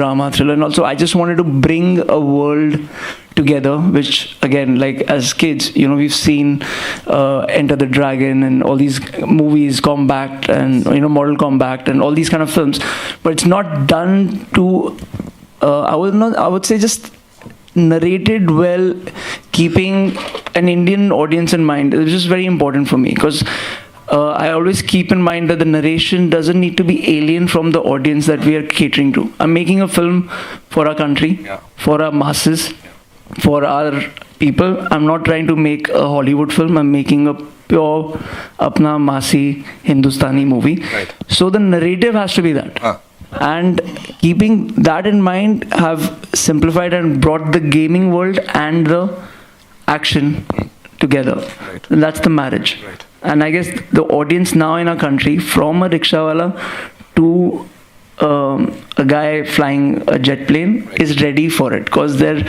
drama, thriller, and also I just wanted to bring a world together, which again, like as kids, we've seen Enter the Dragon and all these movies, Combat, and Mortal Kombat, and all these kind of films, but it's not done to. I would say just narrated well, keeping an Indian audience in mind. It's just very important for me because I always keep in mind that the narration doesn't need to be alien from the audience that we are catering to. I'm making a film for our country, for our masses, for our people. I'm not trying to make a Hollywood film. I'm making a pure apna masi Hindustani movie. Right. So the narrative has to be that. And keeping that in mind, have simplified and brought the gaming world and the action together. Right. And that's the marriage. Right. And I guess the audience now in our country, from a rickshawala to a guy flying a jet plane, is ready for it because their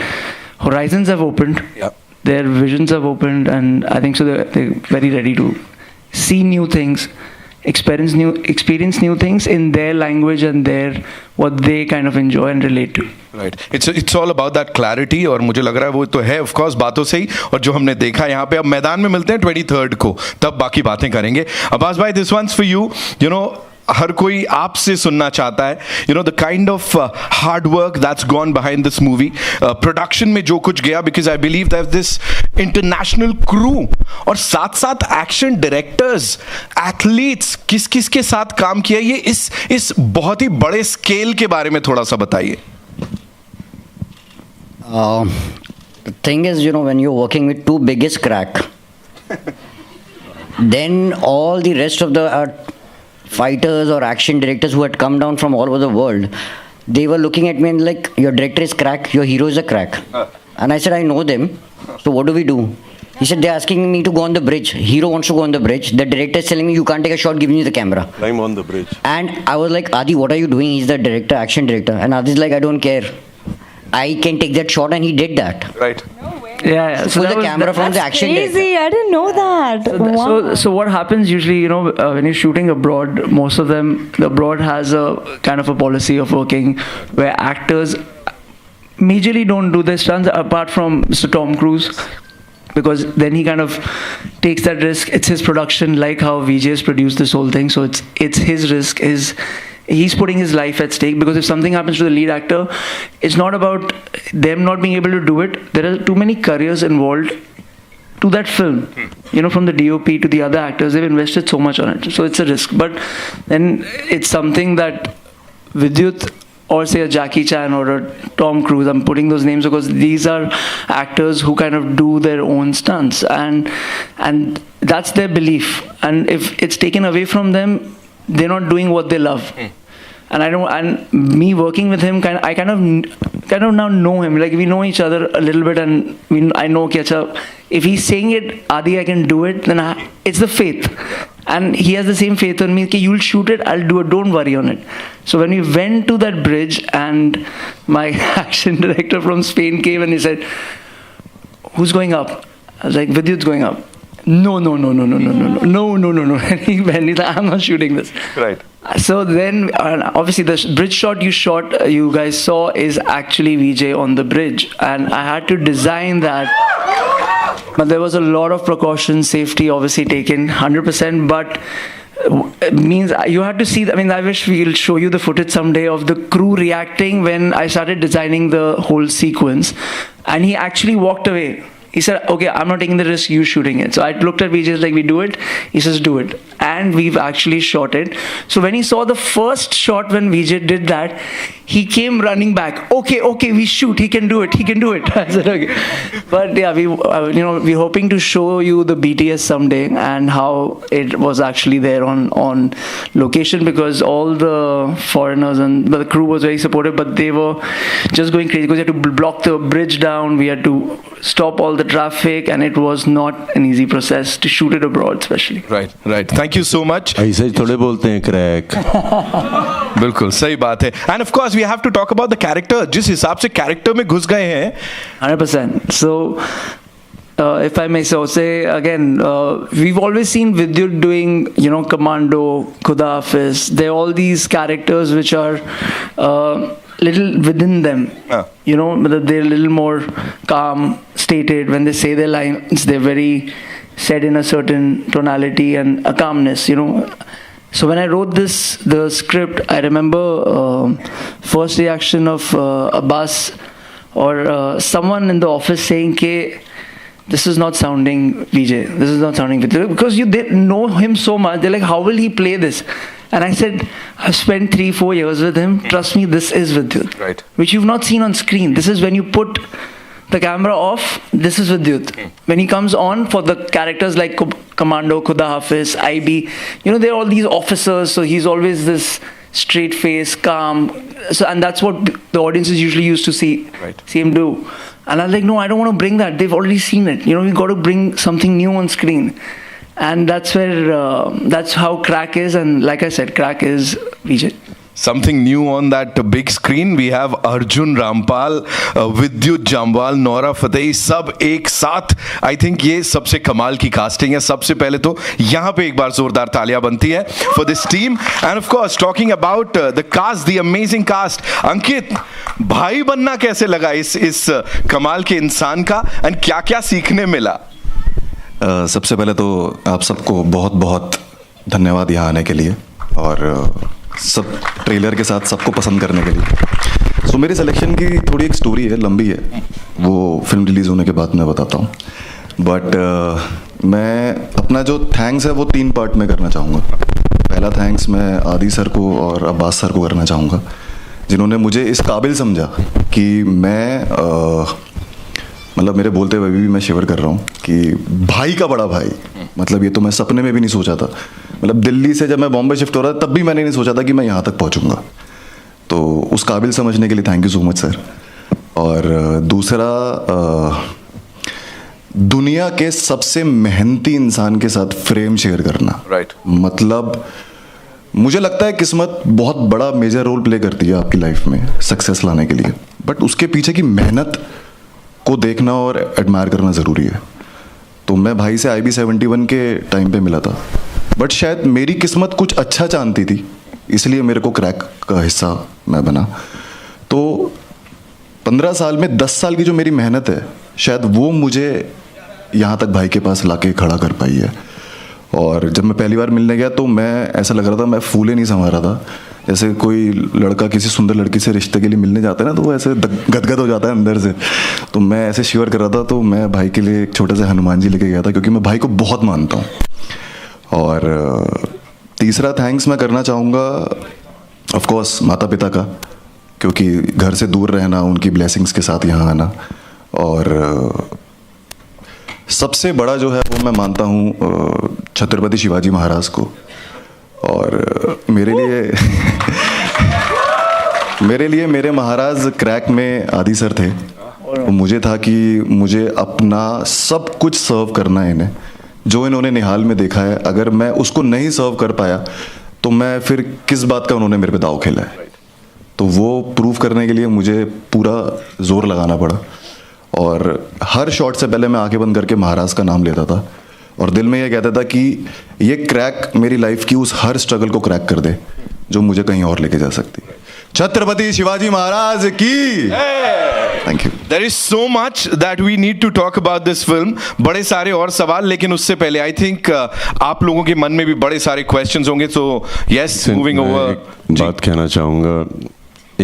horizons have opened, their visions have opened, and I think so they're very ready to see new things, experience new things in their language and what they kind of enjoy and relate to. Right. It's all about that clarity, और मुझे लग रहा है वो तो है of course बातों से ही, और जो हमने देखा यहाँ पे। अब मैदान में मिलते हैं 23rd को, तब बाकी बातें करेंगे। अब्बास भाई, this one's for you. हर कोई आपसे सुनना चाहता है, the kind of hard work that's gone behind this movie, production में जो कुछ गया, because I believe that this international crew और साथ साथ action directors, athletes, किस के साथ काम किया, ये इस बहुत ही बड़े स्केल के बारे में थोड़ा सा बताइए। The thing is, when you're working with two biggest Crakk, then all the rest of the fighters or action directors who had come down from all over the world, they were looking at me and like, your director is Crakk, your hero is a Crakk. And I said, I know them, so what do we do? He said, they're asking me to go on the bridge. Hero wants to go on the bridge. The director is telling me, you can't take a shot, give me the camera. I'm on the bridge. And I was like, Adi, what are you doing? He's the director, action director. And Adi's like, I don't care. I can take that shot, and he did that. Right. Yeah. So the camera from the action crazy. director. I didn't know that. Wow. So what happens usually, when you're shooting abroad, most of them, the abroad has a kind of a policy of working where actors majorly don't do their stunts apart from Mr. Tom Cruise, because then he kind of takes that risk. It's his production, like how VJ's produced this whole thing. So it's his risk. He's putting his life at stake, because if something happens to the lead actor, it's not about them not being able to do it. There are too many careers involved to that film. From the DOP to the other actors, they've invested so much on it. So it's a risk. But then it's something that Vidyut, or say a Jackie Chan or a Tom Cruise, I'm putting those names because these are actors who kind of do their own stunts, and that's their belief. And if it's taken away from them, they're not doing what they love. And me working with him, I kind of now know him. Like, we know each other a little bit, and I know if he's saying it, Adi, I can do it, then it's the faith. And he has the same faith in me. Okay, you'll shoot it, I'll do it, don't worry on it. So when we went to that bridge, and my action director from Spain came and he said, who's going up? I was like, Vidyut's going up. No. And he's like, I'm not shooting this. Right. So then, obviously, the bridge shot you guys saw, is actually VJ on the bridge, and I had to design that. But there was a lot of precautions, safety obviously taken 100%, but it means you had to see. I wish we'll show you the footage someday of the crew reacting when I started designing the whole sequence, and he actually walked away. He said, okay, I'm not taking the risk, you shooting it. So I looked at VJ, like, we do it? He says, do it. And we've actually shot it. So when he saw the first shot when VJ did that, he came running back. Okay, we shoot. He can do it. I said, okay. But yeah, we're hoping to show you the BTS someday and how it was actually there on location, because all the foreigners and the crew was very supportive, but they were just going crazy because we had to block the bridge down. We had to stop all the traffic, and it was not an easy process to shoot it abroad, especially. Right. Thank you so much. ऐसे ही थोड़े बोलते हैं crack. बिल्कुल सही बात है। And of course we have to talk about the character. जिस हिसाब से character में घुस गए हैं, 100%. So if I may so say again, we've always seen Vidyut doing, Commando, Khuda Hafiz. There are all these characters which are little within them. You know, they're a little more calm, stated. When they say their lines, they're very said in a certain tonality and a calmness, you know. So when I wrote the script, I remember first reaction of Abbas or someone in the office saying, "Ke, this is not sounding VJ. This is not sounding Vidyut." Because they know him so much. They're like, "How will he play this?" And I said, "I've spent 3-4 years with him. Trust me, this is Vidyut." Right. Which you've not seen on screen. This is when you put the camera off, this is Vidyut. When he comes on for the characters like Commando, Khuda Hafiz, IB, you know, they're all these officers, so he's always this straight face, calm. So, and that's what the audiences usually used to see him do. And I was like, no, I don't want to bring that. They've already seen it. You know, we've got to bring something new on screen. And that's where, that's how Crakk is. And like I said, Crakk is VJ. Something new on that big screen. We have Arjun Rampal, Vidyut Jammwal Nora Fatehi, सब एक साथ. I think ये सबसे कमाल की casting है. सबसे पहले तो यहाँ पे एक बार जोरदार तालियां बनती है for this team. And of course, talking about the cast, the amazing cast. अंकित, भाई बनना कैसे लगा इस कमाल के इंसान का, and क्या क्या सीखने मिला? सबसे पहले तो आप सबको बहुत बहुत धन्यवाद यहाँ आने के लिए और सब ट्रेलर के साथ सबको पसंद करने के लिए. सो मेरी सिलेक्शन की थोड़ी एक स्टोरी है, लंबी है, वो फिल्म रिलीज़ होने के बाद मैं बताता हूँ. बट मैं अपना जो थैंक्स है वो 3 पार्ट में करना चाहूँगा. पहला थैंक्स मैं आदि सर को और अब्बास सर को करना चाहूँगा, जिन्होंने मुझे इस काबिल समझा कि मैं मतलब मेरे बोलते हुए भी मैं शिवर कर रहा हूँ कि भाई का बड़ा भाई, मतलब ये तो मैं सपने में भी नहीं सोचा था. मतलब दिल्ली से जब मैं बॉम्बे शिफ्ट हो रहा था तब भी मैंने नहीं सोचा था कि मैं यहाँ तक पहुँचूँगा. तो उस काबिल समझने के लिए thank you so much sir. और दूसरा, दुनिया के सबसे मेहनती इंसान के साथ फ्रेम शेयर करना. राइट. मतलब मुझे लगता है किस्मत बहुत बड़ा मेजर रोल प्ले करती है आपकी लाइफ में सक्सेस लाने के लिए, बट उसके पीछे की मेहनत को देखना और एडमायर करना ज़रूरी है. तो मैं भाई से IB71 के टाइम पे मिला था, बट शायद मेरी किस्मत कुछ अच्छा चाहती थी, इसलिए मेरे को क्रैक का हिस्सा मैं बना. तो 15 साल में 10 साल की जो मेरी मेहनत है, शायद वो मुझे यहाँ तक भाई के पास लाके खड़ा कर पाई है. और जब मैं पहली बार मिलने गया तो मैं ऐसा लग रहा था, मैं फूले नहीं समा रहा था. जैसे कोई लड़का किसी सुंदर लड़की से रिश्ते के लिए मिलने जाता है ना, तो वो ऐसे गदगद हो जाता है अंदर से. तो मैं ऐसे शिवर कर रहा था. तो मैं भाई के लिए एक छोटे से हनुमान जी लेके गया था, क्योंकि मैं भाई को बहुत मानता हूँ. और तीसरा थैंक्स मैं करना चाहूँगा ऑफ कोर्स माता पिता का, क्योंकि घर से दूर रहना, उनकी ब्लेसिंग्स के साथ यहाँ आना. और सबसे बड़ा जो है वो मैं मानता हूँ छत्रपति शिवाजी महाराज को. और मेरे लिए मेरे महाराज क्रैक में आदि सर थे. और मुझे था कि मुझे अपना सब कुछ सर्व करना है इन्हें, जो इन्होंने निहाल में देखा है. अगर मैं उसको नहीं सर्व कर पाया तो मैं फिर किस बात का उन्होंने मेरे पे दाव खेला है. तो वो प्रूव करने के लिए मुझे पूरा जोर लगाना पड़ा. और हर शॉट से पहले मैं आंखें बंद करके महाराज का नाम लेता था और दिल में ये कहता था कि ये क्रैक मेरी लाइफ की उस हर स्ट्रगल को क्रैक कर दे जो मुझे कहीं और लेके जा सकती है. छत्रपति शिवाजी महाराज की. Thank you. There is so much that we need to talk about this film. बड़े सारे और सवाल, लेकिन उससे पहले आई थिंक आप लोगों के मन में भी बड़े सारे क्वेश्चंस होंगे. तो यस, मूविंग ओवर. बात कहना चाहूँगा,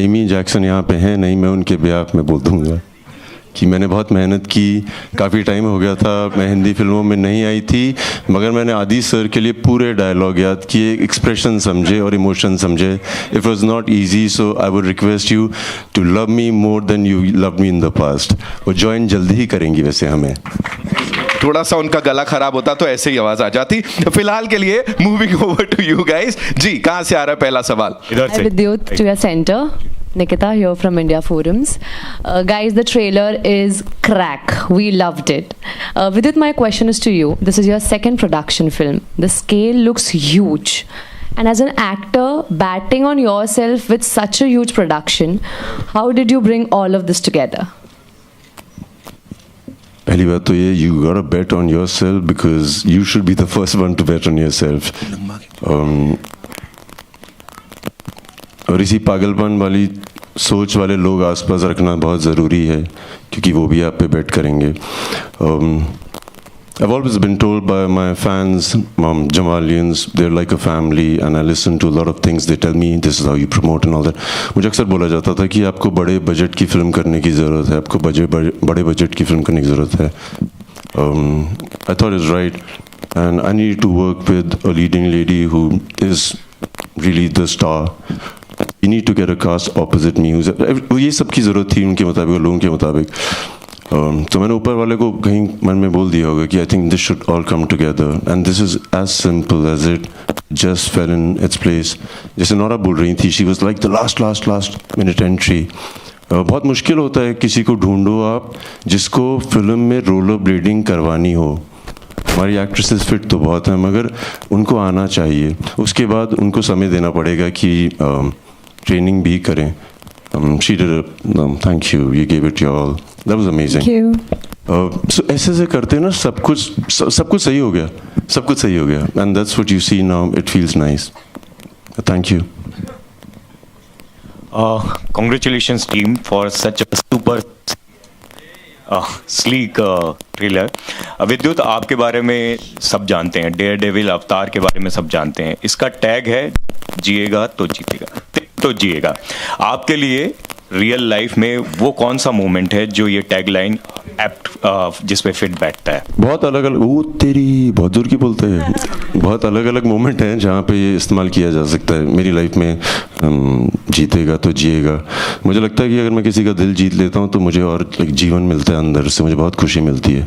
एमी जैक्सन यहाँ पे हैं नहीं, मैं उनके बेहाफ में बोल दूँगा कि मैंने बहुत मेहनत की. काफ़ी टाइम हो गया था, मैं हिंदी फिल्मों में नहीं आई थी, मगर मैंने आदि सर के लिए पूरे डायलॉग याद किए, एक्सप्रेशन समझे और इमोशन समझे. It was not easy, so I would request you to love me more than you love me in the past. वो ज्वाइन जल्दी ही करेंगी वैसे हमें. थोड़ा सा उनका गला खराब होता तो ऐसे ही आवाज आ जाती. फिलहाल के लिए moving over to you guys. जी, कहाँ से आ रहा है पहला सवाल? इधर से. Vidyut, to your center. Nikita here from India Forums. Guys, the trailer is Crakk. We loved it. Vidyut, my question is to you. This is your second production film. The scale looks huge. And as an actor, batting on yourself with such a huge production, how did you bring all of this together? पहली बात तो ये, you gotta bet on yourself because you should be the first one to bet on yourself. और इसी पागलपन वाली सोच वाले लोग आसपास रखना बहुत ज़रूरी है, क्योंकि वो भी आप पे बेट करेंगे. I've always been told by my fans, Jammwalians, they're like a family, and I listen to a lot of things. They tell me this is how you promote and all that. मुझे अक्सर बोला जाता था कि आपको बड़े budget की film करने की ज़रूरत है, आपको बड़े बजट की फिल्म करने की ज़रूरत है. I thought it's right, and I need to work with a leading lady who is really the star. You need to get a cast opposite me. ये सब की ज़रूरत थी उनके मुताबिक, लोगों के मुताबिक. तो मैंने ऊपर वाले को कहीं मन में बोल दिया होगा कि I think this should all come together, and this is as simple as it just fell in its place. जैसे नोरा बोल रही थी, she was like the last minute entry. बहुत मुश्किल होता है किसी को ढूंढो आप जिसको फिल्म में रोलर ब्लेडिंग करवानी हो. हमारी एक्ट्रेसेस फिट तो बहुत हैं, मगर उनको आना चाहिए. उसके बाद उनको समय देना पड़ेगा कि ट्रेनिंग भी करें. She did it. Thank you. You gave it your all. That was amazing. Thank you. So ऐसे करते हैं ना, सब कुछ सही हो गया, सब कुछ सही हो गया. And that's what you see now. It feels nice. Thank you. Congratulations team for such a super sleek trailer. विद्युत, आपके बारे में सब जानते हैं, डेयर डेविल अवतार के बारे में सब जानते हैं. इसका टैग है जिएगा तो जीतेगा, तो जिएगा. आपके लिए रियल लाइफ में वो कौन सा मोमेंट है जो ये टैग लाइन एप्ट जिस पे फिट बैठता है? बहुत अलग अलग, वो तेरी बहुत दूर की बोलते हैं. बहुत अलग अलग मोमेंट हैं जहाँ पे ये इस्तेमाल किया जा सकता है मेरी लाइफ में. जीतेगा तो जिएगा. मुझे लगता है कि अगर मैं किसी का दिल जीत लेता हूँ तो मुझे और जीवन मिलता है अंदर से, मुझे बहुत खुशी मिलती है.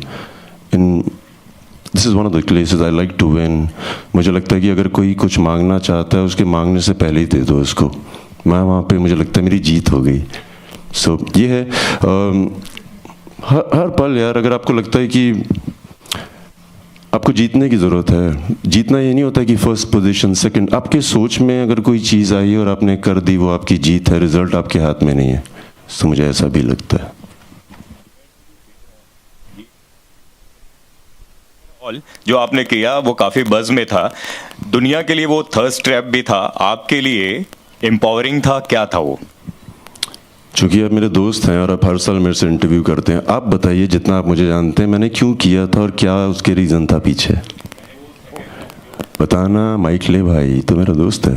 This is one of the places I like to win. मुझे लगता है कि अगर कोई कुछ मांगना चाहता है, उसके मांगने से पहले ही दे दो उसको. मैं वहाँ पे, मुझे लगता है मेरी जीत हो गई. सो ये है हर पल यार. अगर आपको लगता है कि आपको जीतने की ज़रूरत है, जीतना ये नहीं होता कि फर्स्ट पोजीशन, सेकंड. आपके सोच में अगर कोई चीज़ आई और आपने कर दी, वो आपकी जीत है. रिजल्ट आपके हाथ में नहीं है. तो मुझे ऐसा भी लगता है. जो आपने किया वो काफ़ी बज़ में था. दुनिया के लिए वो थर्स्ट ट्रैप भी था, आपके लिए एम्पावरिंग था. क्या था वो? चूँकि आप मेरे दोस्त हैं और आप हर साल मेरे से इंटरव्यू करते हैं, आप बताइए जितना आप मुझे जानते हैं, मैंने क्यों किया था और क्या उसके रीज़न था पीछे. बताना. माइक ले भाई, तो मेरा दोस्त है.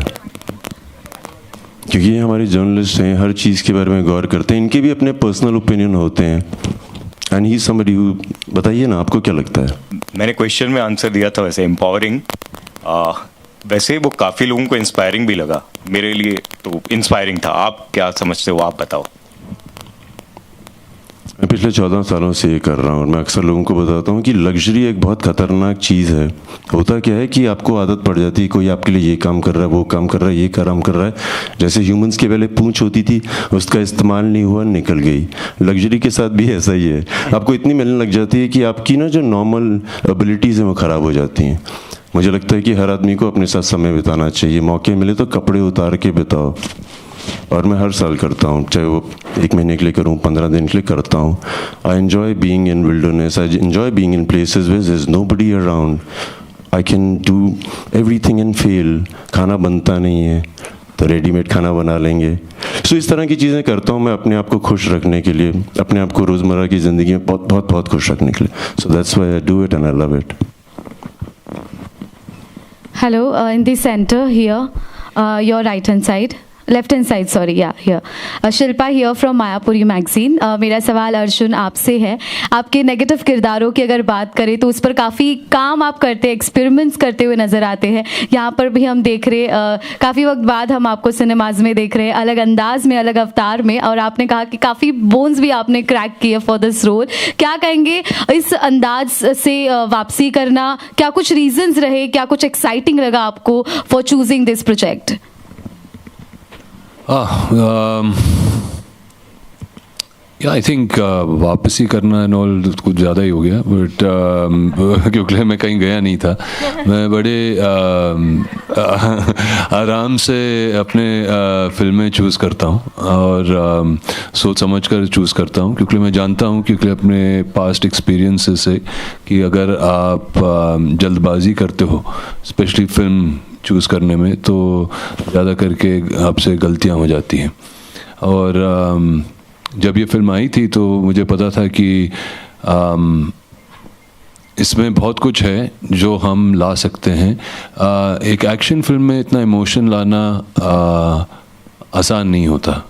क्योंकि ये हमारे जर्नलिस्ट हैं, हर चीज़ के बारे में गौर करते हैं. इनके भी अपने पर्सनल ओपिनियन होते हैं. एंड ही समबडी हु, बताइए ना आपको क्या लगता है. मैंने क्वेश्चन में आंसर दिया था वैसे एम्पावरिंग. वैसे वो काफ़ी लोगों को इंस्पायरिंग भी लगा. मेरे लिए तो इंस्पायरिंग था. आप क्या समझते हो, आप बताओ. मैं पिछले 14 सालों से ये कर रहा हूँ और मैं अक्सर लोगों को बताता हूँ कि लग्जरी एक बहुत ख़तरनाक चीज़ है. होता क्या है कि आपको आदत पड़ जाती है, कोई आपके लिए ये काम कर रहा है, वो काम कर रहा है, ये काम कर रहा है. जैसे ह्यूमंस के पहले पूंछ होती थी, उसका इस्तेमाल नहीं हुआ, निकल गई. लग्जरी के साथ भी ऐसा ही है. आपको इतनी मिलने लग जाती है कि आपकी ना जो नॉर्मल एबिलिटीज़ हैं वो ख़राब हो जाती हैं. मुझे लगता है कि हर आदमी को अपने साथ समय बिताना चाहिए. मौके मिले तो कपड़े उतार के बिताओ. और मैं हर साल करता हूँ, चाहे वो 1 महीने के लिए करूँ, 15 दिन के लिए करता हूँ. I enjoy being in wilderness. I enjoy being in places where there is nobody around. I can do everything and fail. खाना बनता नहीं है तो रेडीमेड खाना बना लेंगे. सो इस तरह की चीज़ें करता हूँ मैं अपने आप को खुश रखने के लिए, अपने आप को रोज़मर्रा की ज़िंदगी में बहुत बहुत बहुत खुश रखने के लिए. So that's why I do it and I love it. Hello, in the center here, your right hand side. Left hand side, sorry, या here. Shilpa here from Mayapuri magazine. मेरा सवाल अर्जुन आपसे है. आपके नेगेटिव किरदारों की अगर बात करें तो उस पर काफ़ी काम आप करते हैं, एक्सपेरिमेंट्स करते हुए नज़र आते हैं. यहाँ पर भी हम देख रहे काफ़ी वक्त बाद हम आपको सिनेमाज में देख रहे हैं, अलग अंदाज में, अलग अवतार में. और आपने कहा कि काफ़ी बोन्स भी आपने क्रैक किए फॉर दिस रोल. क्या कहेंगे इस अंदाज से वापसी करना? क्या कुछ रीजंस रहे, क्या कुछ एक्साइटिंग लगा आपको for choosing this project? I think वापसी करना एंड ऑल कुछ ज़्यादा ही हो गया. बट क्योंकि मैं कहीं गया नहीं था, मैं बड़े आराम से अपने फिल्में चूज़ करता हूँ और सोच समझ कर चूज़ करता हूँ. क्योंकि मैं जानता हूँ, क्योंकि अपने पास्ट एक्सपीरियंसेस से, कि अगर आप जल्दबाजी करते हो स्पेशली फिल्म चूज़ करने में, तो ज़्यादा करके आपसे गलतियाँ हो जाती हैं. और जब ये फिल्म आई थी तो मुझे पता था कि इसमें बहुत कुछ है जो हम ला सकते हैं। एक एक्शन फिल्म में इतना इमोशन लाना आसान नहीं होता।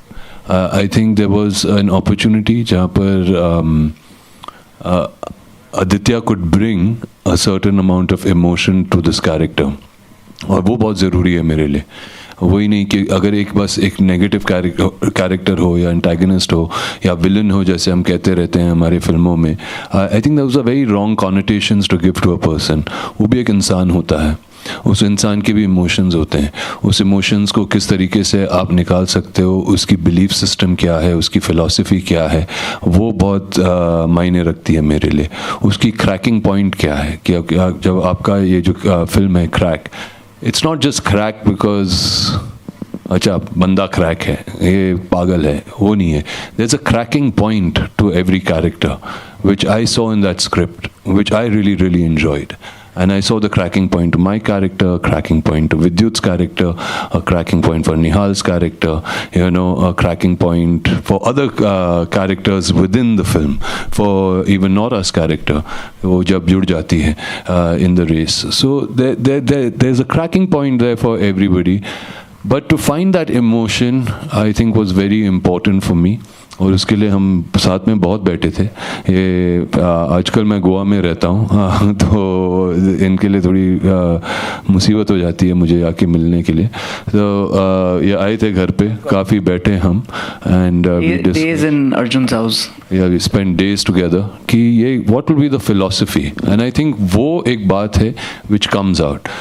I think there was an opportunity जहाँ पर Aditya could bring a certain amount of emotion to this character, और वो बहुत ज़रूरी है मेरे लिए। वही नहीं कि अगर एक बस एक नेगेटिव कैरेक्टर हो या एंटागनिस्ट हो या विलन हो जैसे हम कहते रहते हैं हमारे फिल्मों में, I think that was a very wrong connotations to give to a person. वो भी एक इंसान होता है, उस इंसान के भी इमोशंस होते हैं। उस इमोशंस को किस तरीके से आप निकाल सकते हो, उसकी बिलीफ सिस्टम क्या है, उसकी फ़िलॉसफी क्या है, वो बहुत मायने रखती है मेरे लिए। उसकी क्रैकिंग पॉइंट क्या है कि जब आपका ये जो फिल्म है crack, it's not just crack because अच्छा बंदा क्रैक है, ये पागल है, वो नहीं है। There is a cracking point to every character which I saw in that script which I really enjoyed. And I saw the cracking point to my character, a cracking point to Vidyut's character, a cracking point for Nihal's character, you know, a cracking point for other characters within the film, for even Nora's character, wo jab jud jati hai in the race. So there's a cracking point there for everybody. But to find that emotion, I think was very important for me. और उसके लिए हम साथ में बहुत बैठे थे। ये आजकल मैं गोवा में रहता हूँ तो इनके लिए थोड़ी मुसीबत हो जाती है मुझे आके मिलने के लिए। तो ये आए थे घर पे, काफ़ी बैठे हम and days in Arjun's house. Yeah, we spent days together कि ये what will be the philosophy, and I think वो एक बात है which comes out.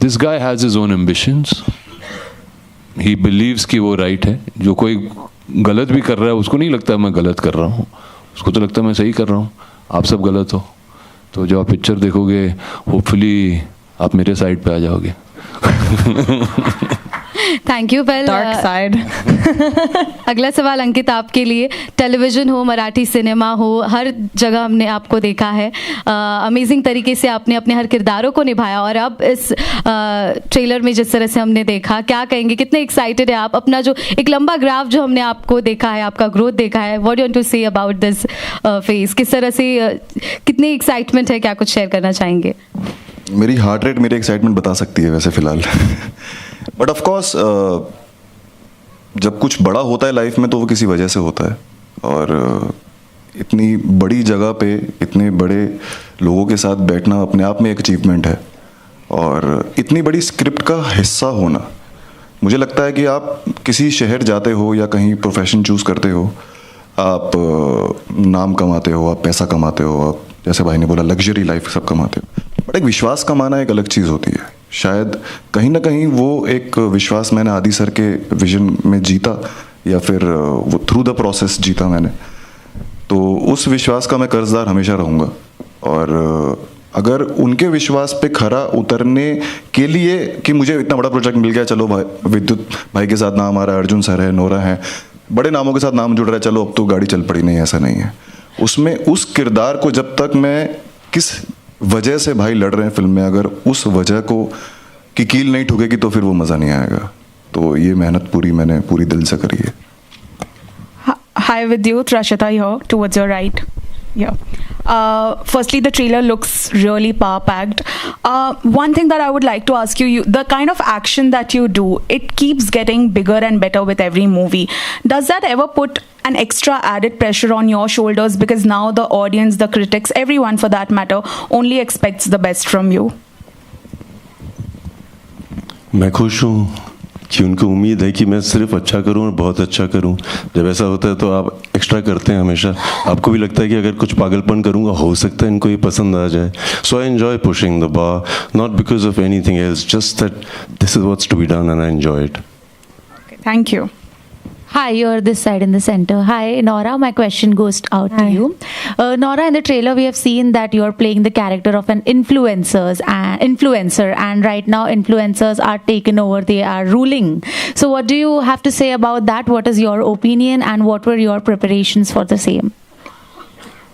This guy has his own ambitions. He believes कि वो right है। जो कोई गलत भी कर रहा है उसको नहीं लगता मैं गलत कर रहा हूँ, उसको तो लगता है मैं सही कर रहा हूँ, आप सब गलत हो। तो जब आप पिक्चर देखोगे होपफुली आप मेरे साइड पे आ जाओगे। Thank you. Well dark side. अगला सवाल अंकित आपके लिए। टेलीविज़न हो, मराठी सिनेमा हो, हर जगह हमने आपको देखा है। अमेजिंग तरीके से आपने अपने हर किरदारों को निभाया, और अब इस ट्रेलर में जिस तरह से हमने देखा, क्या कहेंगे, कितने एक्साइटेड है आप? अपना जो एक लंबा ग्राफ जो हमने आपको देखा है, आपका ग्रोथ देखा है, what do you want to say about this phase? किस तरह से कितनी एक्साइटमेंट है, क्या कुछ शेयर करना चाहेंगे? मेरी हार्ट रेट मेरी एक्साइटमेंट बता सकती है वैसे फ़िलहाल। बट ऑफ कोर्स जब कुछ बड़ा होता है लाइफ में तो वो किसी वजह से होता है, और इतनी बड़ी जगह पे इतने बड़े लोगों के साथ बैठना अपने आप में एक अचीवमेंट है, और इतनी बड़ी स्क्रिप्ट का हिस्सा होना। मुझे लगता है कि आप किसी शहर जाते हो या कहीं प्रोफेशन चूज़ करते हो, आप नाम कमाते हो, आप पैसा कमाते हो, आप जैसे भाई ने बोला लग्जरी लाइफ सब कमाते हो, बट एक विश्वास कमाना एक अलग चीज़ होती है। शायद कहीं ना कहीं वो एक विश्वास मैंने आदि सर के विजन में जीता, या फिर वो थ्रू द प्रोसेस जीता मैंने। तो उस विश्वास का मैं कर्जदार हमेशा रहूँगा, और अगर उनके विश्वास पे खरा उतरने के लिए कि मुझे इतना बड़ा प्रोजेक्ट मिल गया, चलो भाई विद्युत भाई के साथ नाम आ रहा है, अर्जुन सर है, नोरा है, बड़े नामों के साथ नाम जुड़ रहा है, चलो अब तो गाड़ी चल पड़ी, नहीं ऐसा नहीं है। उसमें उस किरदार को जब तक मैं किस वजह से भाई लड़ रहे हैं फिल्म में, अगर उस वजह को की कील नहीं ठुकेगी तो फिर वो मज़ा नहीं आएगा। तो ये मेहनत पूरी मैंने पूरी दिल से करी है। Hi Vidyut, Rashita here, towards your right. Yeah. Firstly, the trailer looks really power-packed. One thing that I would like to ask you, the kind of action that you do, it keeps getting bigger and better with every movie. Does that ever put an extra added pressure on your shoulders, because now the audience, the critics, everyone for that matter, only expects the best from you? मैं खुश हूँ कि उनको उम्मीद है कि मैं सिर्फ अच्छा करूं और बहुत अच्छा करूं। जब ऐसा होता है तो आप एक्स्ट्रा करते हैं हमेशा। आपको भी लगता है कि अगर कुछ पागलपन करूंगा हो सकता है इनको ये पसंद आ जाए। So I enjoy pushing the bar, not because of anything else, just that this is what's to be done and I enjoy it. Thank you. Hi, you're this side in the center. Hi, Nora. My question goes out to you. Nora, in the trailer, we have seen that you're playing the character of an influencer, and right now, influencers are taken over. They are ruling. So, what do you have to say about that? What is your opinion, and what were your preparations for the same?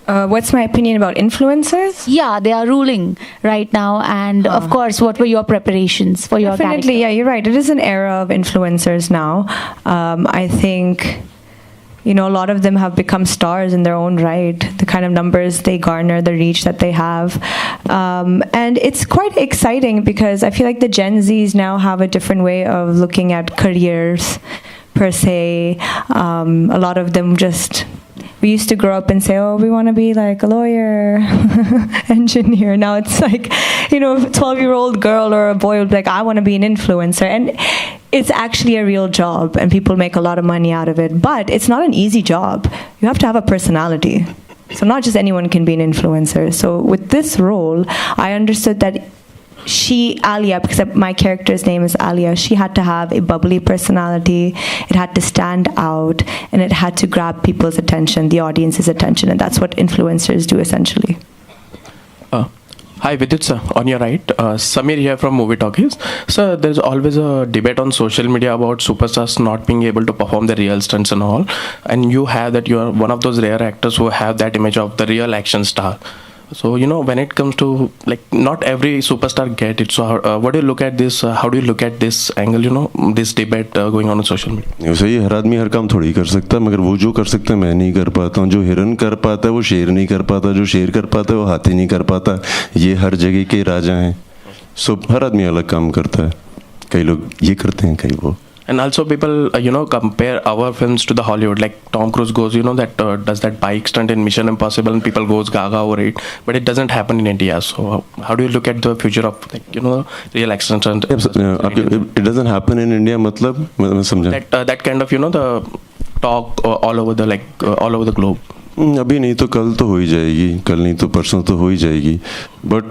What's my opinion about influencers? Yeah, they are ruling right now. And of course, what were your preparations for your Definitely, character? yeah, you're right. It is an era of influencers now. I think, you know, a lot of them have become stars in their own right. The kind of numbers they garner, the reach that they have. And it's quite exciting because I feel like the Gen Zs now have a different way of looking at careers, per se. A lot of them just... We used to grow up and say, oh, we want to be like a lawyer, engineer. Now it's like, you know, a 12-year-old girl or a boy would be like, I want to be an influencer. And it's actually a real job, and people make a lot of money out of it. But it's not an easy job. You have to have a personality. So not just anyone can be an influencer. So with this role, I understood that Alia, because my character's name is Alia, she had to have a bubbly personality. It had to stand out, and it had to grab people's attention, the audience's attention, and that's what influencers do essentially. Hi Vidyut sir, on your right, Samir here from Movie Talkies. Sir, there's always a debate on social media about superstars not being able to perform the real stunts and all, and you have that you are one of those rare actors who have that image of the real action star. So, you know, when it comes to, like, not every superstar get it. So, what do you look at this? How do you look at this angle, you know, this debate going on social media? सही है, हर आदमी हर काम थोड़ी कर सकता है, मगर वो जो कर सकता है मैं नहीं कर पाता हूँ. जो हिरन कर पाता है वो शेर नहीं कर पाता, जो शेर कर पाता है वो हाथी नहीं कर पाता. ये हर जगह के राजा हैं. सो हर आदमी अलग काम करता है. कई लोग ये करते हैं, कई वो. And also people, you know, compare our films to the Hollywood. Like Tom Cruise goes, you know, that does that bike stunt in Mission Impossible, and people goes gaga over it. But it doesn't happen in India. So how do you look at the future of, like, you know, real action stunt? It doesn't happen in India. मतलब मैं समझा. That kind of, you know, the talk all over the all over the globe. अभी नहीं तो कल तो हो ही जाएगी, कल नहीं तो परसों तो हो ही जाएगी. बट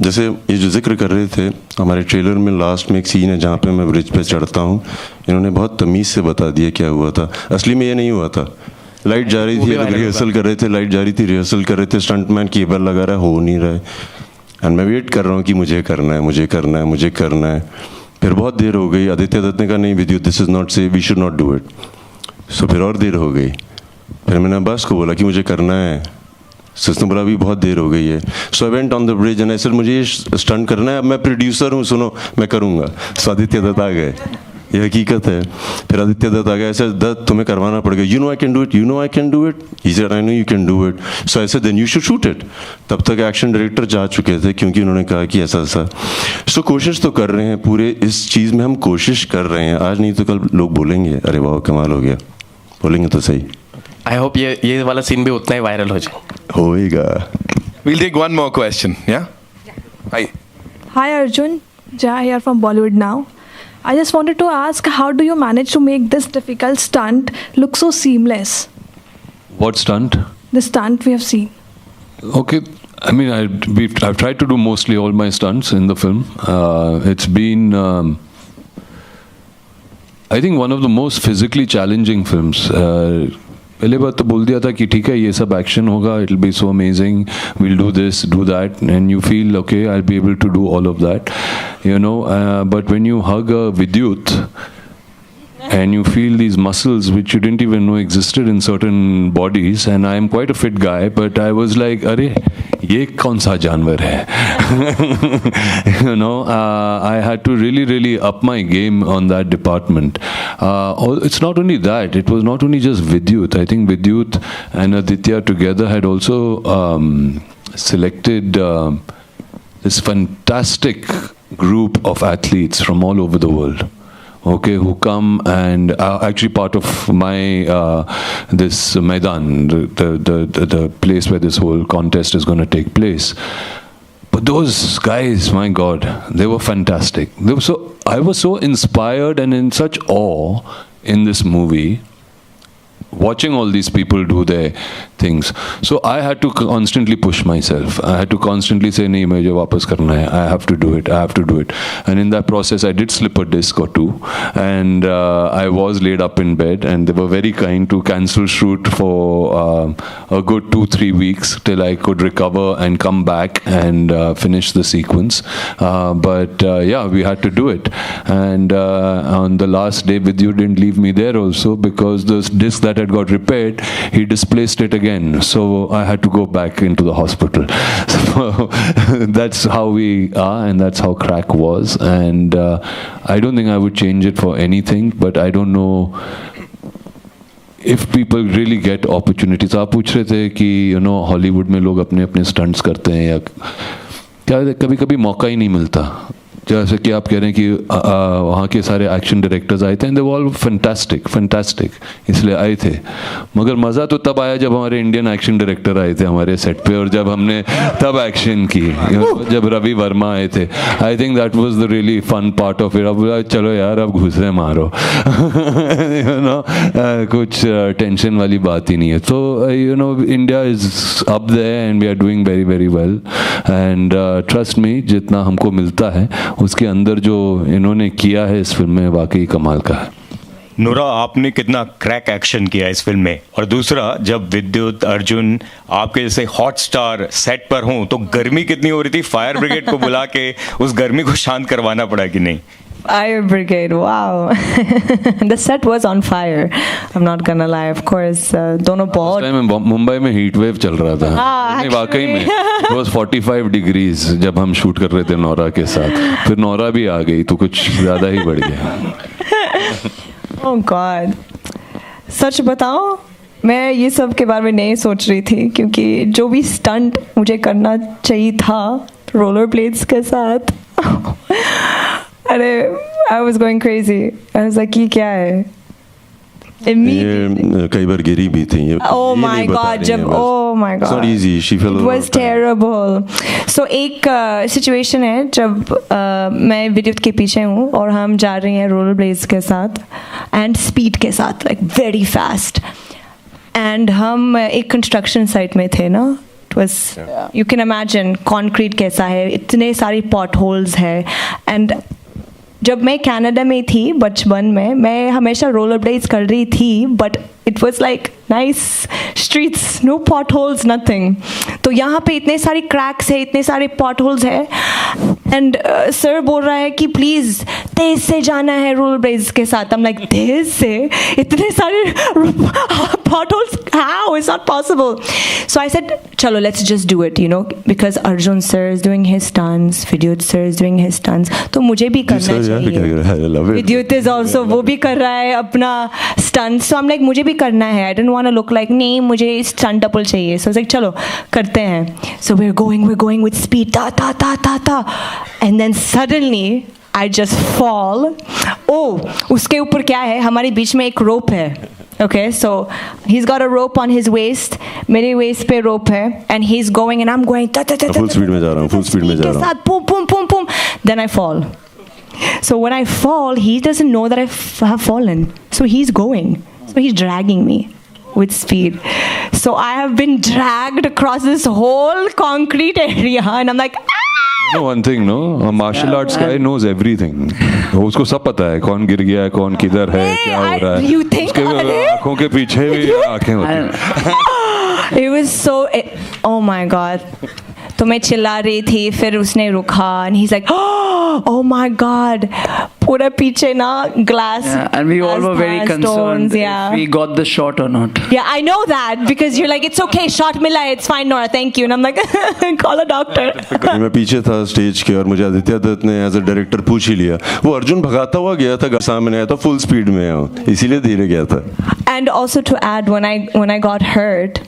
जैसे ये जो जिक्र कर रहे थे, हमारे ट्रेलर में लास्ट में एक सीन है जहाँ पे मैं ब्रिज पे चढ़ता हूँ. इन्होंने बहुत तमीज़ से बता दिया क्या हुआ था. असली में ये नहीं हुआ था. लाइट जा रही थी, रिहर्सल कर रहे थे, लाइट जा रही थी, रिहर्सल कर रहे थे, स्टंटमैन केबल लगा रहा है, हो नहीं रहा है. एंड मैं वेट कर रहा हूँ कि मुझे करना है, मुझे करना है, मुझे करना है. फिर बहुत देर हो गई. आदित्य दत्त ने कहा नहीं Vidyut, this is not safe, we should not do it. So फिर और देर हो गई. फिर मैंने अब्बास को बोला कि मुझे करना है. उसने बोला अभी बहुत देर हो गई है. So I went on the bridge and I said मुझे ये स्टंट करना है, अब मैं प्रोड्यूसर हूँ, सुनो मैं करूँगा. सो आदित्य दत्त आ गए. ये हकीकत है. फिर आदित्य दत्त आ गया. ऐसे दत्त तुम्हें करवाना पड़ेगा. You know I can do it, you know I can do it. He said I know you can do it. So ऐसे then you should shoot it. तब तक एक्शन डायरेक्टर जा चुके थे क्योंकि उन्होंने कहा कि ऐसा ऐसा. सो कोशिश तो कर रहे हैं, पूरे इस चीज़ में हम कोशिश कर रहे हैं. आज नहीं तो कल लोग बोलेंगे अरे वाह कमाल हो गया. बोलेंगे तो सही. I hope ये वाला सीन भी उतना ही वायरल हो जाए. होएगा. We'll take one more question. Yeah? Hi. Hi Arjun, Jaya here from Bollywood now. I just wanted to ask, how do you manage to make this difficult stunt look so seamless? What stunt? The stunt we have seen. Okay, I mean, I've tried to do mostly all my stunts in the film. It's been, I think, one of the most physically challenging films. पहले बात तो बोल दिया था कि ठीक है ये सब एक्शन होगा, it will be so amazing, will do this do that, and you feel okay I will be able to do all of that, you know. But when you hug a Vidyut and you feel these muscles which you didn't even know existed in certain bodies, and I am quite a fit guy, but I was like, अरे ये कौन सा जानवर है? You know, I had to really up my game on that department. It's not only that, it was not only just Vidyut. I think Vidyut and Aditya together had also selected this fantastic group of athletes from all over the world. Okay, who come and are actually part of my this Maidan, the place where this whole contest is going to take place. But those guys, my God, they were fantastic. I was so inspired and in such awe in this movie, watching all these people do their things. So I had to constantly push myself. I had to constantly say, nahi, mujhe wapas karna hai. I have to do it. I have to do it. And in that process, I did slip a disc or two. And I was laid up in bed. And they were very kind to cancel shoot for a good 2-3 weeks till I could recover and come back and finish the sequence. But yeah, we had to do it. And on the last day, Vidyut didn't leave me there also, because the disc that had got repaired, he displaced it again again. So I had to go back into the hospital. So that's how we are, and that's how Crakk was. And I don't think I would change it for anything, but I don't know if people really get opportunities. आप पूछ रहे थे कि Hollywood में लोग अपने अपने stunts करते हैं या क्या, कभी कभी मौका ही नहीं मिलता. जैसे कि आप कह रहे हैं कि वहाँ के सारे एक्शन डायरेक्टर्स आए थे and they were all fantastic, इसलिए आए थे. मगर मज़ा तो तब आया जब हमारे इंडियन एक्शन डायरेक्टर आए थे हमारे सेट पे, और जब हमने तब एक्शन की, जब रवि वर्मा आए थे. I think that was the really fun part of it. अब चलो यार, अब घुसरे मारो. कुछ टेंशन वाली बात ही नहीं है. तो India is up there and we are doing very very well. And trust me, जितना हमको मिलता है उसके अंदर जो इन्होंने किया है इस फिल्म में वाकई कमाल का है. नोरा, आपने कितना क्रैक एक्शन किया इस फिल्म में. और दूसरा, जब विद्युत, अर्जुन आपके जैसे हॉट स्टार सेट पर हों तो गर्मी कितनी हो रही थी? फायर ब्रिगेड को बुला के उस गर्मी को शांत करवाना पड़ा कि नहीं? Fire brigade, wow. The set was on fire. I'm not gonna lie, of course. दोनों बहुत. उस टाइम मुंबई में हीट वेव चल रहा था. नहीं, वाकई में it was 45 degrees जब हम शूट कर रहे थे नोरा के साथ. फिर नोरा भी आ गई तो कुछ ज़्यादा ही बढ़ गया. Oh God. सच बताओ, मैं ये सब के बारे में नहीं सोच रही थी, क्योंकि जो भी स्टंट मुझे करना चाहिए था रोलर ब्लेड्स के साथ, अरे I was going crazy. I was like, ये क्या है? ये कई बार गिरी भी थी. Oh my God, जब oh my God, it's not easy. She fell. It was terrible. So एक situation है जब मैं विद्युत के पीछे हूँ और हम जा रहे हैं रोलर ब्लेड्स के साथ एंड स्पीड के साथ, like very fast. एंड हम एक कंस्ट्रक्शन साइट में थे ना. It was, you can imagine concrete कैसा है, इतने सारी पॉट होल्स है. एंड जब मैं कनाडा में थी बचपन में, मैं हमेशा रोलर ब्लेड्स कर रही थी, but it was like nice streets, no potholes, nothing. तो यहाँ पे इतने सारे क्रैक्स है, इतने सारे पॉट होल्स है. एंड सर बोल रहा है कि प्लीज़ तेज से जाना है रोलर ब्लेड्स के साथ. I'm like, तेज से? इतने सारे pot holes, how? It's not possible. So I said, चलो let's just do it, because Arjun sir is doing his stunts, Vidyut sir is doing his stunts, तो मुझे भी करना चाहिए. Vidyut is also, वो भी कर रहा है अपना stunts. So I'm like, मुझे भी करना है. I didn't want to look like, नहीं मुझे stunt double चाहिए. So I was like, चलो करते हैं. So we're going with speed, ta ta ta ta ta, and then suddenly I just fall. Oh, उसके ऊपर क्या है, हमारे बीच में एक rope है. Okay, so he's got a rope on his waist, मेरे waist पे rope है, and he's going and I'm going ta ta ta ta. Full speed में जा रहा हूँ, full speed में जा रहा हूँ. Boom boom boom boom. Then I fall. So when I fall, he doesn't know that I have fallen. So he's going. So he's dragging me with speed. So I have been dragged across this whole concrete area, and I'm like, No, one thing, no, a martial arts guy knows everything. उसको सब पता है कौन गिर गया है, कौन किधर है, क्या हो रहा है. उसके आँखों के पीछे भी आँखें होती हैं. It was so, oh my God. तो मैं चिल्ला रही थी, फिर उसने रुका, and he's like, oh my God, पूरा पीछे ना glass. Yeah, and we all were very concerned if we got the shot or not. Yeah, I know that, because you're like, it's okay, shot मिला है, it's fine Nora, thank you. And I'm like, call a doctor. मैं पीछे था stage के और मुझे आदित्य दत्त ने as a director पूछ ही लिया. वो अर्जुन भगाता हुआ गया था, सामने आया था, फुल स्पीड में आया, इसीलिए धीरे गया था. And also to add, when I got hurt,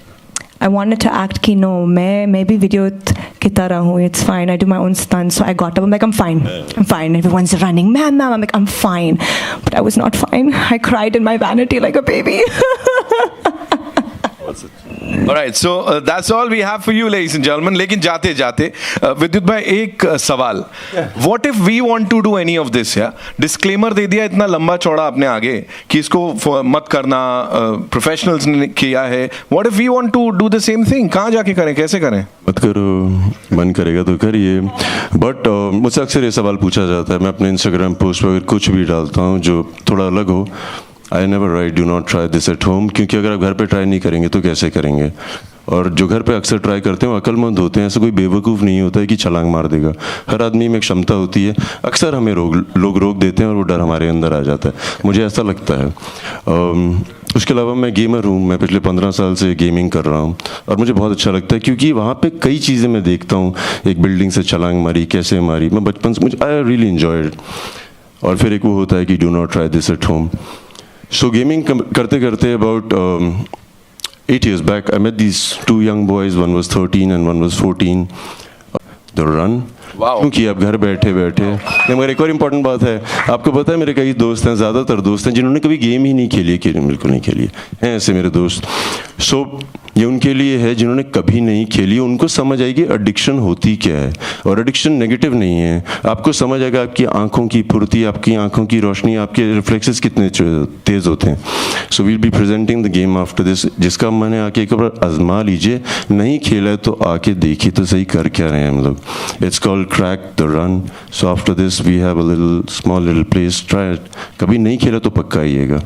I wanted to act कि no, मैं भी विद्युत की तरह हूँ, it's fine, I do my own stunts. So I got up, I'm like, I'm fine, everyone's running, ma'am, I'm like, I'm fine, but I was not fine. I cried in my vanity like a baby. Alright, so that's all we have for you, ladies and gentlemen. लेकिन जाते जाते विद्युत भाई एक सवाल, what if we want to do any of this? या disclaimer दे दिया इतना लंबा चौड़ा आपने आगे कि इसको मत करना, प्रोफेशनल्स ने किया है. What if we want to do the same thing? कहाँ जाके करें, कैसे करें? मत करो, मन करेगा तो करिए. बट मुझसे अक्सर ये सवाल पूछा जाता है. मैं अपने इंस्टाग्राम पोस्ट पर कुछ भी डालता हूँ जो थोड़ा अलग हो, I never write do not try this at home, क्योंकि अगर आप घर पे ट्राई नहीं करेंगे तो कैसे करेंगे. और जो घर पे अक्सर ट्राई करते हैं वो अक्लमंद होते हैं. ऐसा कोई बेवकूफ़ नहीं होता है कि छलांग मार देगा. हर आदमी में एक क्षमता होती है. अक्सर हमें लोग रोक देते हैं और वो डर हमारे अंदर आ जाता है. मुझे ऐसा लगता है उसके अलावा मैं गेमर हूँ, मैं पिछले 15 साल से गेमिंग कर रहा हूँ और मुझे बहुत अच्छा लगता है क्योंकि वहाँ पे कई चीज़ें मैं देखता हूँ, एक बिल्डिंग से छलांग मारी, कैसे मारी, मैं बचपन से, मुझे आई रियली एन्जॉयड। और फिर एक वो होता है कि do not try this at home. So gaming करते करते about 8 years back, I met these 2 young boys, one was 13 and one was 14. The run. क्योंकि आप घर बैठे बैठे मगर एक और इम्पॉर्टेंट बात है, आपको पता है मेरे कई दोस्त हैं, ज़्यादातर दोस्त हैं जिन्होंने कभी गेम ही नहीं खेली है, बिल्कुल नहीं खेली है ऐसे मेरे दोस्त। सो ये उनके लिए है जिन्होंने कभी नहीं खेली, उनको समझ आएगी एडिक्शन होती क्या है। और एडिक्शन नेगेटिव नहीं है, आपको समझ आएगा आपकी आंखों की फुर्ती, आपकी आंखों की रोशनी, आपके रिफ्लेक्सेस कितने तेज़ होते हैं। So we'll be presenting the game after this, जिसका मैंने आके एक बार आजमा लीजिए, नहीं खेला है तो आके देखिए तो सही कर क्या रहे हैं हम लोग। It's called Crakk the run. So after this we have a small little place. Try it. कभी नहीं खेला तो पक्का आइएगा।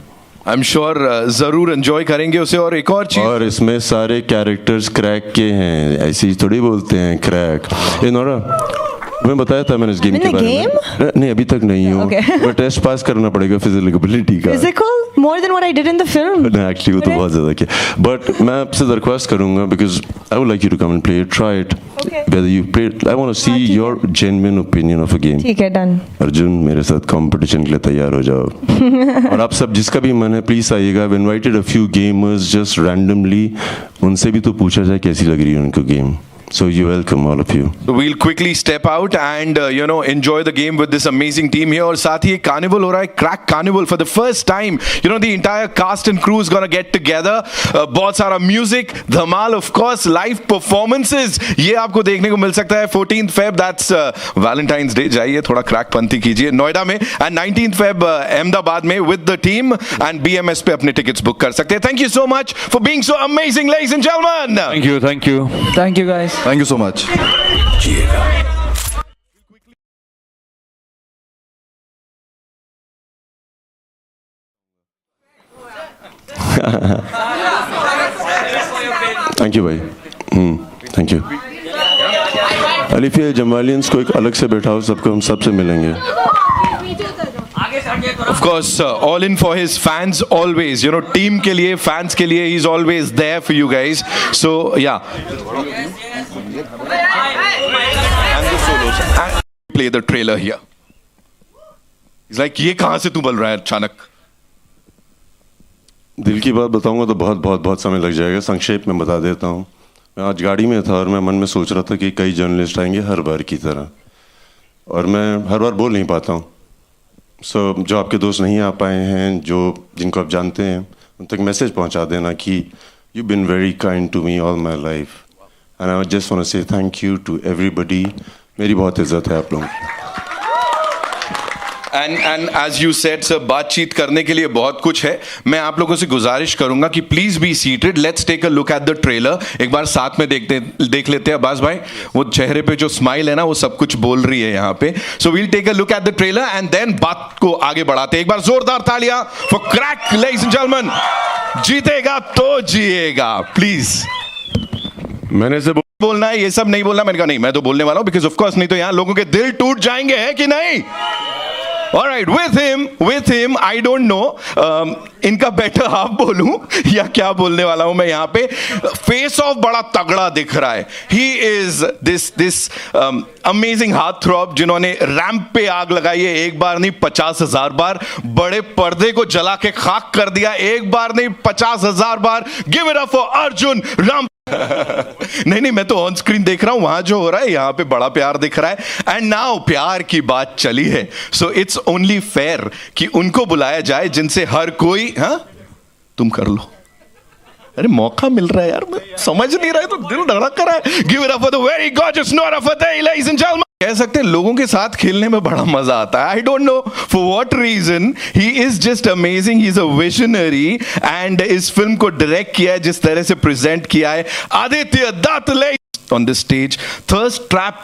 I'm sure जरूर एंजॉय करेंगे उसे। और एक और चीज, और इसमें सारे कैरेक्टर्स क्रैक के हैं, ऐसे ही थोड़ी बोलते हैं क्रैक। ये नोरा, मैं बताया था मैंने इस गेम के बारे में। नहीं अभी तक नहीं हूँ, बट टेस्ट पास करना पड़ेगा फिजिकलिटी का। Physical? More than what I did in the film? नहीं एक्चुअली वो तो बहुत ज़्यादा किया, बट मैं आपसे दरख्वास्त करूँगा because I would like you to come and play it, try it, whether you play it. I want to see your genuine opinion of a game. ठीक है, डन। अर्जुन मेरे साथ कंपटीशन के लिए तैयार हो जाओ। और आप सब जिसका भी मन है प्लीज आइएगा। I've invited a few gamers just randomly, उनसे भी तो पूछा जाए कैसी लग रही है उनको game. So you're welcome, all of you. So we'll quickly step out and enjoy the game with this amazing team here. और साथ ही एक कार्निवल हो रहा है, crack carnival for the first time. The entire cast and crew is gonna get together. बहुत सारा music, Dhamaal, of course, live performances. ये आपको देखने को मिल सकता है 14th Feb. That's Valentine's Day. जाइए थोड़ा क्रैक पंथी कीजिए नोएडा में, and 19th Feb अहमदाबाद में with the team, and BMS पे अपने टिकट्स बुक कर सकते हैं। Thank you so much for being so amazing, ladies and gentlemen. Thank you, thank you. Thank you guys. Thank you so much. Thank you भाई, thank you. Alifiya जमवालियंस को एक अलग से बैठाओ, सबको हम सबसे मिलेंगे। Of course, all in for his fans always. Team के लिए, fans के लिए, he's always there for you guys. So yeah. And the solos. And play the trailer here. He's like, ये कहाँ से तू बोल रहा है अचानक? दिल की बात बताऊंगा तो बहुत बहुत बहुत समय लग जाएगा, संक्षेप में बता देता हूँ। मैं आज गाड़ी में था और मैं मन में सोच रहा था कि कई जर्नलिस्ट आएंगे हर बार की तरह, और मैं हर बार बोल नहीं पाता हूँ। जो आपके दोस्त नहीं आ पाए हैं, जिनको आप जानते हैं, उन तक मैसेज पहुंचा देना कि you been very kind to me all my life, and I just want to say thank you to everybody. मेरी बहुत इज्जत है आप लोगों की। And as you said sir, बातचीत करने के लिए बहुत कुछ है। मैं आप लोगों से गुजारिश करूंगा कि please be seated. Let's take a look at the trailer. एक बार साथ में देख लेते हैं। अब्बास भाई, वो चेहरे पे जो स्माइल है ना, वो सब कुछ बोल रही है यहाँ पे। So we'll take a look at the trailer and then बात को आगे बढ़ाते हैं। एक बार जोरदार तालियां for crack, ladies and gentleman. जीतेगा तो जिएगा, प्लीज। मैंने से बोलना है, ये सब नहीं बोलना। मैंने कहा नहीं, मैं तो बोलने वाला हूं, बिकॉज ऑफ कोर्स नहीं तो यहाँ लोगों के दिल टूट जाएंगे, है कि नहीं? All right, with him, I don't know, इनका बेटर हाफ बोलूं या क्या बोलने वाला हूं मैं यहाँ पे। फेस ऑफ बड़ा तगड़ा दिख रहा है। He is this amazing heartthrob जिन्होंने रैंप पे आग लगाई है, एक बार नहीं 50,000 बार। बड़े पर्दे को जला के खाक कर दिया, एक बार नहीं 50,000 बार। Give it up for Arjun Ram. नहीं, मैं तो ऑन स्क्रीन देख रहा हूं, वहां जो हो रहा है यहाँ पे बड़ा प्यार दिख रहा है। एंड नाउ प्यार की बात चली है, सो इट्स ओनली फेयर कि उनको बुलाया जाए जिनसे हर कोई, हाँ तुम कर लो। अरे मौका मिल रहा है यार, मैं समझ नहीं रहा है तो दिल धड़क रहा है। Give it up for the very gorgeous Nora Fatehi, ladies and gentleman. कह सकते हैं लोगों के साथ खेलने में बड़ा मजा आता है। I don't know for what reason, he is just amazing. He is a visionary and इस फिल्म को डायरेक्ट किया है, जिस तरह से प्रेजेंट किया है Aditya Dutt on this stage. Thirst trap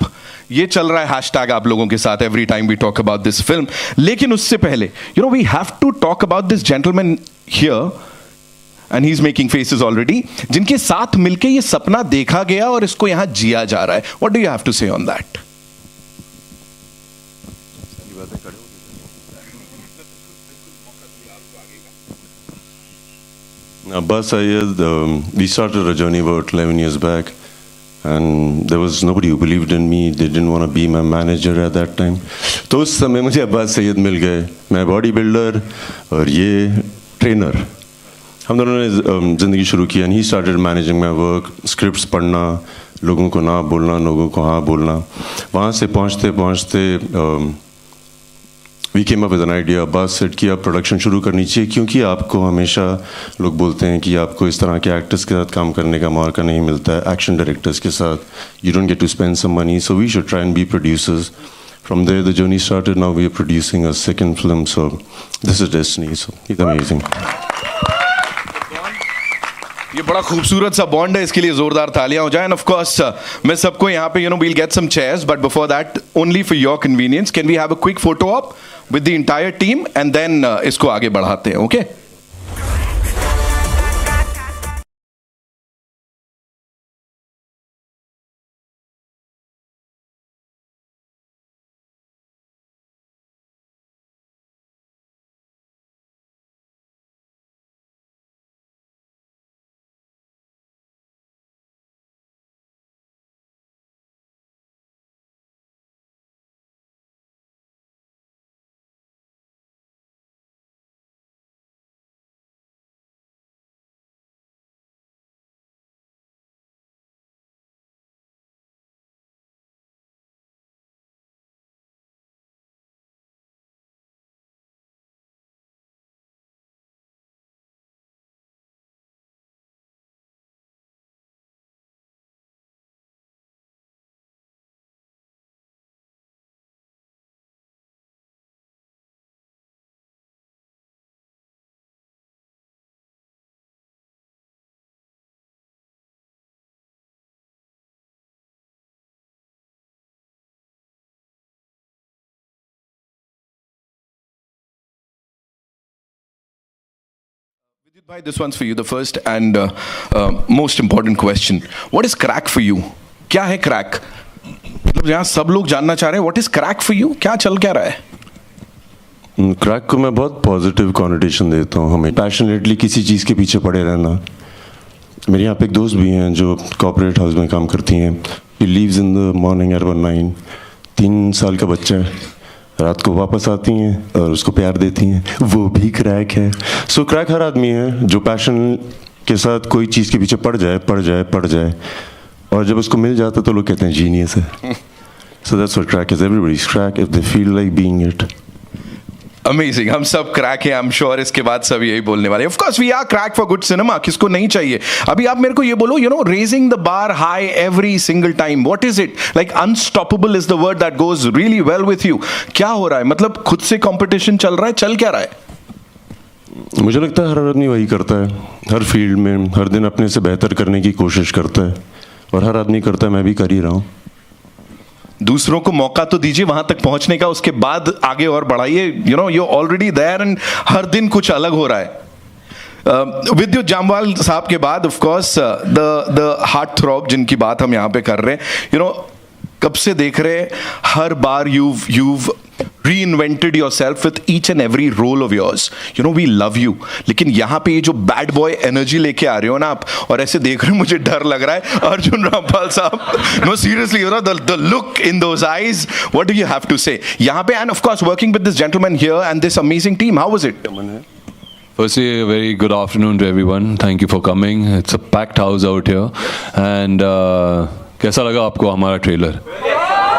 ये चल रहा है हैशटैग आप लोगों के साथ every time we talk about this film. लेकिन उससे पहले we have to talk about this gentleman here, and he is making faces already, जिनके साथ मिलकर ये सपना देखा गया और इसको यहां जिया जा रहा है। What do you have to say on that? Abbas Syed, we started a journey about 11 years back, and there was nobody who believed in me. They didn't want to be my manager at that time. तो उस समय मुझे अब्बास सैयद मिल गए. मैं body builder और ये trainer. हम दोनों ने ज़िंदगी शुरू की. And he started managing my work, scripts पढ़ना, लोगों को ना बोलना, लोगों को हाँ बोलना. वहाँ से पहुँचते पहुँचते we came up with an idea. Abbas said कि आप प्रोडक्शन शुरू करनी चाहिए, क्योंकि आपको हमेशा लोग बोलते हैं कि आपको इस तरह के एक्टर्स के साथ काम करने का मौका नहीं मिलता है, एक्शन डायरेक्टर्स के साथ. You don't get to spend some money, so we should try and be producers. From there the journey started. Now we are producing a second film, so this is destiny. So it's amazing. ये बड़ा खूबसूरत सा bond है, इसके लिए जोरदार तालियां हो जाएं. ऑफ कोर्स मैं सबको यहाँ पे we'll get some chairs, but before that, only for your convenience, can we have a quick photo op with the entire team and then इसको आगे बढ़ाते हैं, okay? Vidyut bhai, this one's for you, the first and most important question. What is crack for you? क्या है crack? मतलब यहाँ सब लोग जानना चाह रहे हैं, what is crack for you? क्या चल क्या रहा है? क्रैक को मैं बहुत पॉजिटिव कॉनोटेशन देता हूँ. हमें पैशनेटली किसी चीज़ के पीछे पड़े रहना. मेरे यहाँ पे एक दोस्त भी हैं जो कॉर्पोरेट हाउस में काम करती हैं. He lives in the morning at 9. 3 साल का बच्चा है. रात को वापस आती हैं और उसको प्यार देती हैं. वो भी क्रैक है. सो क्रैक हर आदमी है जो पैशन के साथ कोई चीज़ के पीछे पड़ जाए और जब उसको मिल जाता तो लोग कहते हैं जीनियस है. So that's what crack is. Everybody's crack if they feel like being it. Amazing. हम सब क्रैक है, आई एम श्योर इसके बाद सब यही बोलने वाले. Of course we are crack for good cinema. किसको नहीं चाहिए? अभी आप मेरे को ये बोलो, raising the bar high every single time. What is it? Like unstoppable is the word that goes really well with you. क्या हो रहा है? मतलब खुद से कंपटीशन चल रहा है? चल क्या रहा है? मुझे लगता है हर आदमी वही करता है. हर फील्ड में हर दिन अपने से बेहतर करने की कोशिश करता है और हर आदमी करता है. मैं भी कर ही रहा हूँ. दूसरों को मौका तो दीजिए वहां तक पहुंचने का, उसके बाद आगे और बढ़ाइए. यू ऑलरेडी देयर एंड हर दिन कुछ अलग हो रहा है. विद्युत जामवाल साहब के बाद of course the heart throb जिनकी बात हम यहां पे कर रहे हैं. कब से देख रहे हैं, हर बार you've reinvented yourself with each and every role of yours. We love you. लेकिन यहाँ पे ये जो बैड बॉय एनर्जी लेके आ रहे हो ना आप, और ऐसे देख रहे हो, मुझे डर लग रहा है. अर्जुन रामपाल साहब, no seriously, the look in those eyes, what do you have to say? यहाँ पे, and of course working with this gentleman here and this amazing team, how was it? Firstly, a very good afternoon to everyone. Thank you for coming. It's a packed house out here. And कैसा लगा आपको हमारा trailer?